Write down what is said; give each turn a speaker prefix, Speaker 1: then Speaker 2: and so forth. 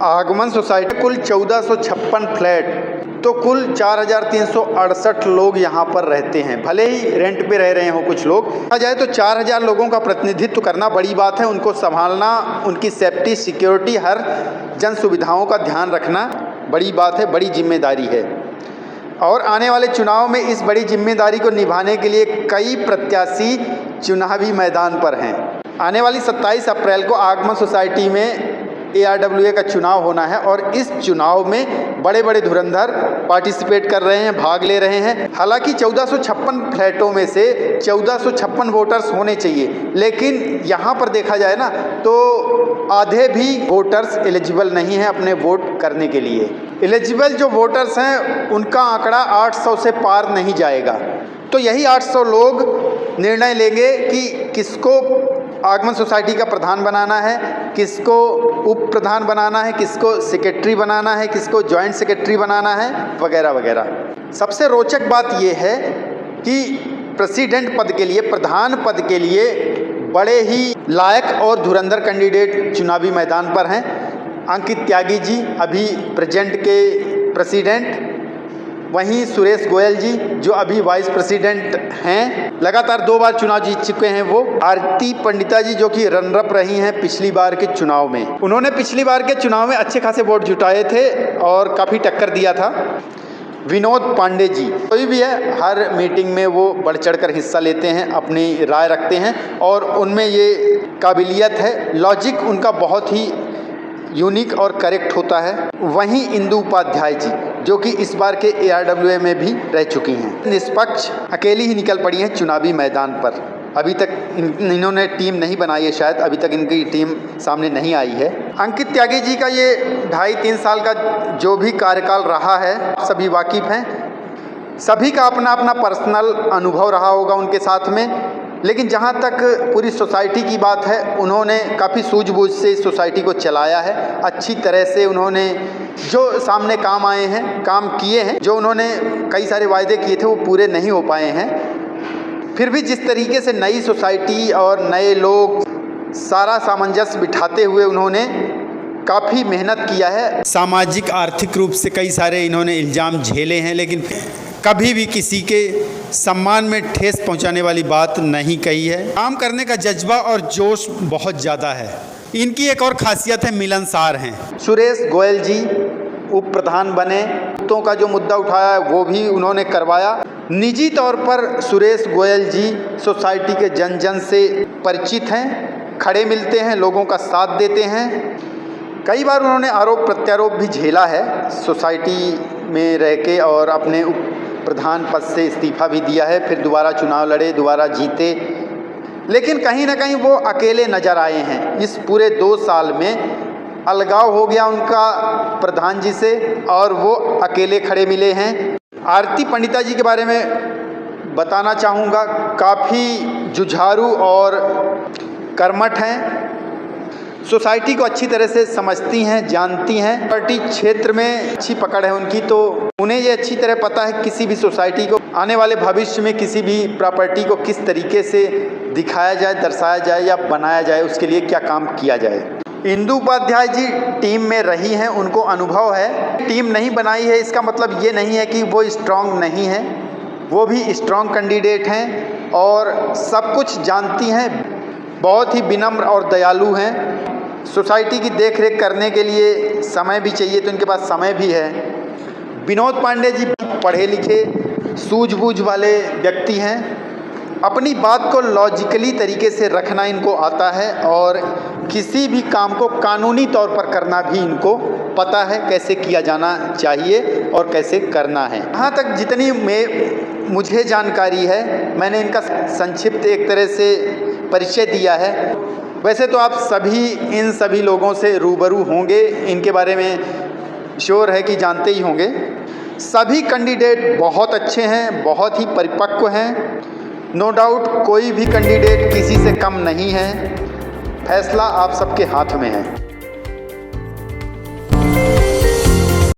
Speaker 1: आगमन सोसाइटी कुल 1456 फ्लैट, तो कुल 4368 लोग यहाँ पर रहते हैं। भले ही रेंट पे रह रहे हो कुछ लोग, कहा जाए तो 4000 लोगों का प्रतिनिधित्व करना बड़ी बात है। उनको संभालना, उनकी सेफ्टी, सिक्योरिटी, हर जन सुविधाओं का ध्यान रखना बड़ी बात है, बड़ी जिम्मेदारी है। और आने वाले चुनाव में इस बड़ी जिम्मेदारी को निभाने के लिए कई प्रत्याशी चुनावी मैदान पर हैं। आने वाली 27 अप्रैल को आगमन सोसाइटी में ARWA का चुनाव होना है और इस चुनाव में बड़े बड़े धुरंधर पार्टिसिपेट कर रहे हैं, भाग ले रहे हैं। हालांकि 1456 फ्लैटों में से 1456 वोटर्स होने चाहिए, लेकिन यहाँ पर देखा जाए ना तो आधे भी वोटर्स एलिजिबल नहीं हैं अपने वोट करने के लिए। एलिजिबल जो वोटर्स हैं उनका आंकड़ा 800 से पार नहीं जाएगा। तो यही 800 लोग निर्णय लेंगे कि किसको आगमन सोसाइटी का प्रधान बनाना है, किसको उप प्रधान बनाना है, किसको सेक्रेटरी बनाना है, किसको जॉइंट सेक्रेटरी बनाना है, वगैरह वगैरह। सबसे रोचक बात यह है कि प्रेसिडेंट पद के लिए, प्रधान पद के लिए बड़े ही लायक और धुरंधर कैंडिडेट चुनावी मैदान पर हैं। अंकित त्यागी जी अभी प्रेजेंट के प्रेसिडेंट, वहीं सुरेश गोयल जी जो अभी वाइस प्रेसिडेंट हैं, लगातार 2 बार चुनाव जीत चुके हैं वो। आरती पंडिता जी जो कि रनर अप रही हैं पिछली बार के चुनाव में, उन्होंने पिछली बार के चुनाव में अच्छे खासे वोट जुटाए थे और काफ़ी टक्कर दिया था। विनोद पांडे जी कोई भी है, हर मीटिंग में वो बढ़ चढ़ कर हिस्सा लेते हैं, अपनी राय रखते हैं और उनमें ये काबिलियत है, लॉजिक उनका बहुत ही यूनिक और करेक्ट होता है। वहीं इंदु उपाध्याय जी जो कि इस बार के ARWA में भी रह चुकी हैं, निष्पक्ष अकेली ही निकल पड़ी हैं चुनावी मैदान पर। अभी तक इन्होंने टीम नहीं बनाई है, शायद अभी तक इनकी टीम सामने नहीं आई है। अंकित त्यागी जी का ये 2.5-3 साल का जो भी कार्यकाल रहा है, सभी वाकिफ़ हैं। सभी का अपना अपना पर्सनल अनुभव रहा होगा उनके साथ में, लेकिन जहाँ तक पूरी सोसाइटी की बात है, उन्होंने काफ़ी सूझबूझ से इस सोसाइटी को चलाया है। अच्छी तरह से उन्होंने जो सामने काम आए हैं, काम किए हैं। जो उन्होंने कई सारे वायदे किए थे वो पूरे नहीं हो पाए हैं। फिर भी जिस तरीके से नई सोसाइटी और नए लोग सारा सामंजस्य बिठाते हुए उन्होंने काफ़ी मेहनत किया है। सामाजिक आर्थिक रूप से कई सारे इन्होंने इल्ज़ाम झेले हैं, लेकिन कभी भी किसी के सम्मान में ठेस पहुंचाने वाली बात नहीं कही है। काम करने का जज्बा और जोश बहुत ज़्यादा है। इनकी एक और खासियत है, मिलनसार हैं। सुरेश गोयल जी उप प्रधान बने, कुत्तों का जो मुद्दा उठाया है वो भी उन्होंने करवाया। निजी तौर पर सुरेश गोयल जी सोसाइटी के जन जन से परिचित हैं, खड़े मिलते हैं, लोगों का साथ देते हैं। कई बार उन्होंने आरोप प्रत्यारोप भी झेला है सोसाइटी में रह के, और अपने प्रधान पद से इस्तीफ़ा भी दिया है। फिर दोबारा चुनाव लड़े, दोबारा जीते, लेकिन कहीं ना कहीं वो अकेले नज़र आए हैं। इस पूरे 2 साल में अलगाव हो गया उनका प्रधान जी से और वो अकेले खड़े मिले हैं। आरती पंडिता जी के बारे में बताना चाहूँगा, काफ़ी जुझारू और कर्मठ हैं, सोसाइटी को अच्छी तरह से समझती हैं, जानती हैं। प्रॉपर्टी क्षेत्र में अच्छी पकड़ है उनकी, तो उन्हें ये अच्छी तरह पता है किसी भी सोसाइटी को आने वाले भविष्य में किसी भी प्रॉपर्टी को किस तरीके से दिखाया जाए, दर्शाया जाए या बनाया जाए, उसके लिए क्या काम किया जाए। इंदु उपाध्याय जी टीम में रही हैं, उनको अनुभव है। टीम नहीं बनाई है इसका मतलब ये नहीं है कि वो स्ट्रॉन्ग नहीं है, वो भी स्ट्रॉन्ग कैंडिडेट हैं और सब कुछ जानती हैं, बहुत ही विनम्र और दयालु हैं। सोसाइटी की देखरेख करने के लिए समय भी चाहिए, तो इनके पास समय भी है। विनोद पांडे जी पढ़े लिखे, सूझबूझ वाले व्यक्ति हैं। अपनी बात को लॉजिकली तरीके से रखना इनको आता है और किसी भी काम को कानूनी तौर पर करना भी इनको पता है, कैसे किया जाना चाहिए और कैसे करना है। यहाँ तक जितनी मुझे जानकारी है, मैंने इनका संक्षिप्त एक तरह से परिचय दिया है। वैसे तो आप सभी इन सभी लोगों से रूबरू होंगे, इनके बारे में श्योर है कि जानते ही होंगे। सभी कैंडिडेट बहुत अच्छे हैं, बहुत ही परिपक्व हैं। नो डाउट कोई भी कैंडिडेट किसी से कम नहीं है। फैसला आप सबके हाथ में है।